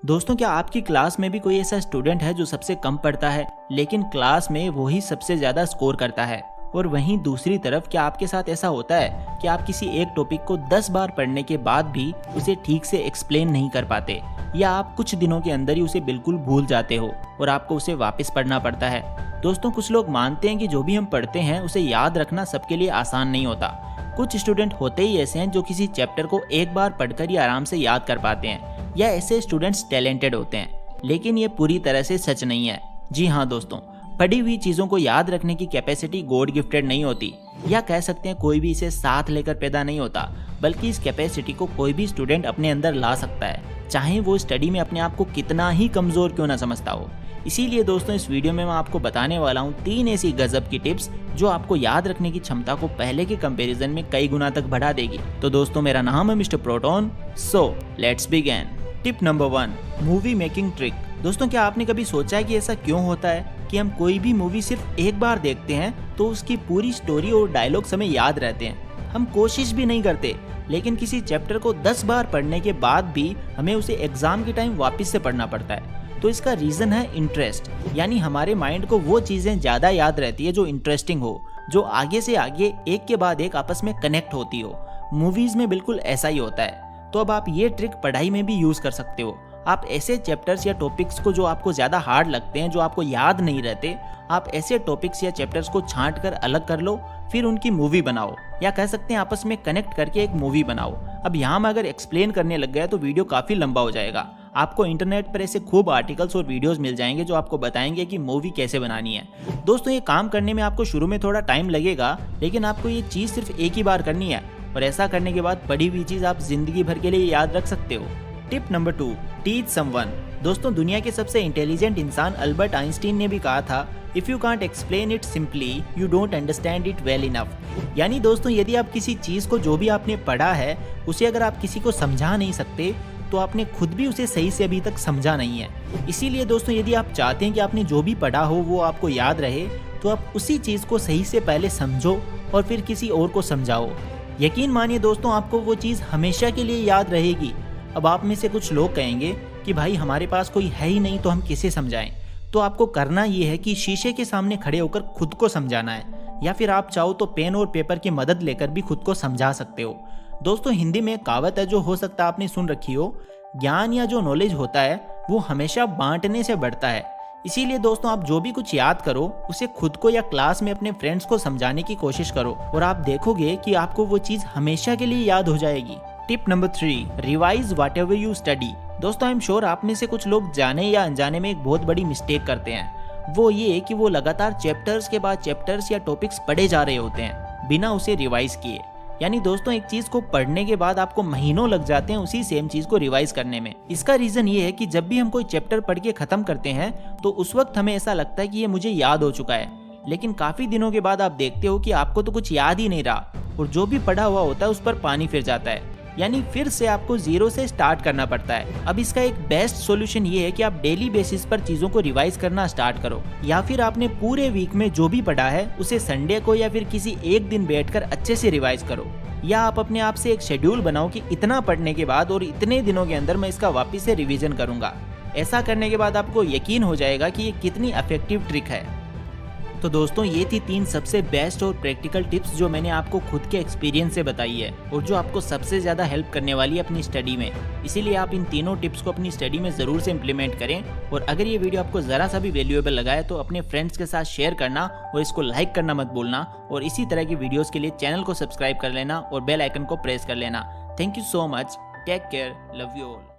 दोस्तों, क्या आपकी क्लास में भी कोई ऐसा स्टूडेंट है जो सबसे कम पढ़ता है लेकिन क्लास में वो ही सबसे ज्यादा स्कोर करता है? और वहीं दूसरी तरफ क्या आपके साथ ऐसा होता है कि आप किसी एक टॉपिक को 10 बार पढ़ने के बाद भी उसे ठीक से एक्सप्लेन नहीं कर पाते, या आप कुछ दिनों के अंदर ही उसे बिल्कुल भूल जाते हो और आपको उसे वापस पढ़ना पड़ता है? दोस्तों, कुछ लोग मानते हैं कि जो भी हम पढ़ते हैं उसे याद रखना सबके लिए आसान नहीं होता। कुछ स्टूडेंट होते ही ऐसे हैं जो किसी चैप्टर को एक बार पढ़कर ही आराम से याद कर पाते हैं, या ऐसे स्टूडेंट्स टैलेंटेड होते हैं। लेकिन ये पूरी तरह से सच नहीं है। जी हाँ दोस्तों, पढ़ी हुई चीज़ों को याद रखने की कैपेसिटी गॉड गिफ्टेड नहीं होती, या कह सकते हैं कोई भी इसे साथ लेकर पैदा नहीं होता, बल्कि इस कैपेसिटी को कोई भी स्टूडेंट अपने अंदर ला सकता है, चाहे वो स्टडी में अपने आप को कितना ही कमज़ोर क्यों ना समझता हो। इसीलिए दोस्तों, इस वीडियो में मैं आपको बताने वाला हूँ 3 ऐसी गजब की टिप्स जो आपको याद रखने की क्षमता को पहले के कंपैरिजन में कई गुना तक बढ़ा देगी। तो दोस्तों, मेरा नाम है mister proton, so let's begin. Tip number 1, movie making trick. दोस्तों, क्या आपने कभी सोचा है कि ऐसा क्यों होता है कि हम कोई भी मूवी सिर्फ एक बार देखते हैं तो उसकी पूरी स्टोरी और डायलॉग्स हमें याद रहते हैं, हम कोशिश भी नहीं करते, लेकिन किसी चैप्टर को 10 बार पढ़ने के बाद भी हमें उसे एग्जाम के टाइम वापस से पढ़ना पड़ता है? तो इसका रीजन है इंटरेस्ट, यानी हमारे माइंड को वो चीजें ज्यादा याद रहती है जो इंटरेस्टिंग हो, जो आगे से आगे एक के बाद एक आपस में कनेक्ट होती हो। मूवीज में बिल्कुल ऐसा ही होता है। तो अब आप ये ट्रिक पढ़ाई में भी यूज कर सकते हो। आप ऐसे चैप्टर्स या टॉपिक्स को जो आपको ज़्यादा हार्ड लगते हैं, जो आपको याद नहीं रहते, आप ऐसे टॉपिक्स या चैप्टर्स को छांट कर अलग कर लो, फिर उनकी मूवी बनाओ, या कह सकते हैं आपस में कनेक्ट करके एक मूवी बनाओ। अब यहाँ मैं अगर एक्सप्लेन करने लग गया तो वीडियो काफ़ी लंबा हो जाएगा। आपको इंटरनेट पर ऐसे खूब आर्टिकल्स और वीडियोस मिल जाएंगे जो आपको बताएंगे कि मूवी कैसे बनानी है। दोस्तों, ये काम करने में आपको शुरू में थोड़ा टाइम लगेगा, लेकिन आपको ये चीज़ सिर्फ एक ही बार करनी है, और ऐसा करने के बाद पढ़ी हुई चीज़ आप जिंदगी भर के लिए याद रख सकते हो। Tip number 2, teach someone. दोस्तों, दुनिया के सबसे इंटेलिजेंट इंसान अल्बर्ट आइंस्टीन ने भी कहा था, if you can't explain it simply you don't understand it well enough. यानी दोस्तों, यदि आप किसी चीज़ को जो भी आपने पढ़ा है उसे अगर आप किसी को समझा नहीं सकते तो आपने खुद भी उसे सही से अभी तक समझा नहीं है। इसीलिए दोस्तों, यदि आप चाहते हैं कि आपने जो भी पढ़ा हो वो आपको याद रहे, तो आप उसी चीज़ को सही से पहले समझो और फिर किसी और को समझाओ। यकीन मानिए दोस्तों, आपको वो चीज़ हमेशा के लिए याद रहेगी। अब आप में से कुछ लोग कहेंगे कि भाई हमारे पास कोई है ही नहीं तो हम किसे समझाएं। तो आपको करना ये है कि शीशे के सामने खड़े होकर खुद को समझाना है, या फिर आप चाहो तो पेन और पेपर की मदद लेकर भी खुद को समझा सकते हो। दोस्तों, हिंदी में एक कहावत है जो हो सकता है आपने सुन रखी हो, ज्ञान या जो नॉलेज होता है वो हमेशा बांटने से बढ़ता है। इसीलिए दोस्तों, आप जो भी कुछ याद करो उसे खुद को या क्लास में अपने फ्रेंड्स को समझाने की कोशिश करो, और आप देखोगे कि आपको वो चीज़ हमेशा के लिए याद हो जाएगी। Tip number 3, revise what ever you study. दोस्तों, आई एम श्योर आप में से कुछ लोग जाने या अनजाने में एक बहुत बड़ी मिस्टेक करते हैं। वो ये कि वो लगातार चैप्टर्स के बाद चैप्टर्स या टॉपिक्स पढ़े जा रहे होते हैं बिना उसे रिवाइज किए। यानी दोस्तों, एक चीज को पढ़ने के बाद आपको महीनों लग जाते हैं उसी सेम चीज को रिवाइज करने में। इसका रीजन ये है कि जब भी हम कोई चैप्टर पढ़ के खत्म करते हैं तो उस वक्त हमें ऐसा लगता है कि ये मुझे याद हो चुका है, लेकिन काफी दिनों के बाद आप देखते हो कि आपको तो कुछ याद ही नहीं रहा, और जो भी पढ़ा हुआ होता है उस पर पानी फिर जाता है। यानी फिर से आपको जीरो से स्टार्ट करना पड़ता है। अब इसका एक बेस्ट सॉल्यूशन ये है कि आप डेली बेसिस पर चीजों को रिवाइज करना स्टार्ट करो, या फिर आपने पूरे वीक में जो भी पढ़ा है उसे संडे को या फिर किसी एक दिन बैठकर अच्छे से रिवाइज करो। या आप अपने आप से एक शेड्यूल बनाओ कि इतना पढ़ने के बाद और इतने दिनों के अंदर मैं इसका वापस से रिवीजन करूंगा। ऐसा करने के बाद आपको यकीन हो जाएगा कि ये कितनी इफेक्टिव ट्रिक है। तो दोस्तों, ये थी 3 सबसे बेस्ट और प्रैक्टिकल टिप्स जो मैंने आपको खुद के एक्सपीरियंस से बताई है, और जो आपको सबसे ज़्यादा हेल्प करने वाली है अपनी स्टडी में। इसीलिए आप इन तीनों टिप्स को अपनी स्टडी में ज़रूर से इम्प्लीमेंट करें। और अगर ये वीडियो आपको ज़रा सा भी वैल्यूएबल लगा है तो अपने फ्रेंड्स के साथ शेयर करना और इसको लाइक करना मत भूलना। और इसी तरह की वीडियोज़ के लिए चैनल को सब्सक्राइब कर लेना और बेल आइकन को प्रेस कर लेना। Thank you so much, take care, love you all.